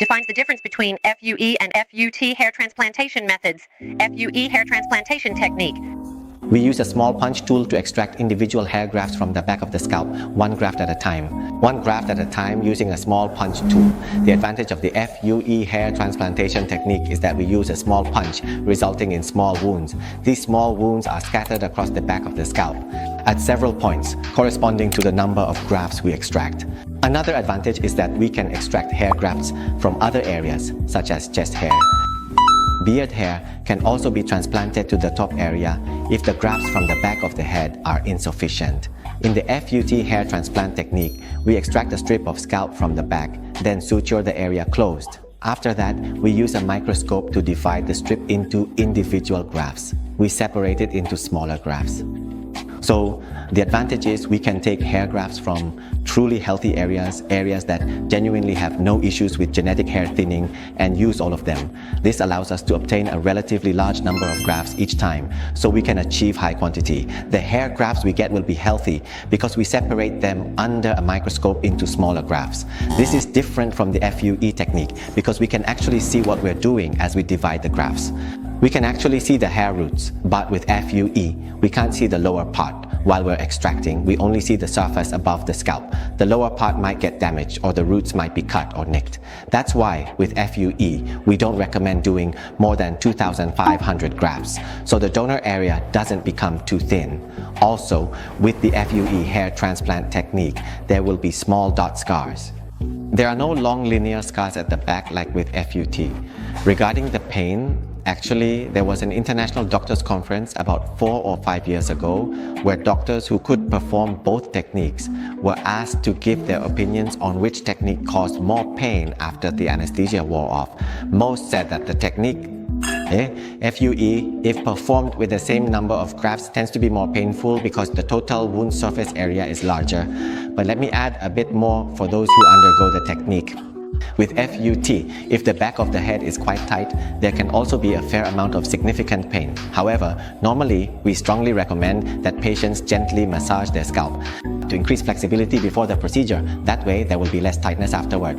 defines the difference between FUE and FUT hair transplantation methods. FUE hair transplantation technique. We use a small punch tool to extract individual hair grafts from the back of the scalp, one graft at a time. One graft at a time using a small punch tool. The advantage of the FUE hair transplantation technique is that we use a small punch, resulting in small wounds. These small wounds are scattered across the back of the scalp at several points, corresponding to the number of grafts we extract. Another advantage is that we can extract hair grafts from other areas, such as chest hair. Beard hair can also be transplanted to the top area if the grafts from the back of the head are insufficient. In the FUT hair transplant technique, we extract a strip of scalp from the back, then suture the area closed. After that, we use a microscope to divide the strip into individual grafts. We separate it into smaller grafts. So the advantage is we can take hair grafts from truly healthy areas that genuinely have no issues with genetic hair thinning, and use all of them. This allows us to obtain a relatively large number of grafts each time, so we can achieve high quantity. The hair grafts we get will be healthy because we separate them under a microscope into smaller grafts. This is different from the FUE technique because we can actually see what we're doing as we divide the grafts. We can actually see the hair roots, but with FUE, we can't see the lower part. While we're extracting, we only see the surface above the scalp. The lower part might get damaged, or the roots might be cut or nicked. That's why, with FUE, we don't recommend doing more than 2,500 grafts, so the donor area doesn't become too thin. Also, with the FUE hair transplant technique, there will be small dot scars. There are no long linear scars at the back like with FUT. Regarding the pain, actually, there was an international doctors conference about 4 or 5 years ago where doctors who could perform both techniques were asked to give their opinions on which technique caused more pain after the anesthesia wore off. Most said that the technique FUE, if performed with the same number of grafts, tends to be more painful because the total wound surface area is larger. But let me add a bit more for those who undergo the technique. With FUT, if the back of the head is quite tight, there can also be a fair amount of significant pain. However, normally, we strongly recommend that patients gently massage their scalp to increase flexibility before the procedure. That way, there will be less tightness afterward.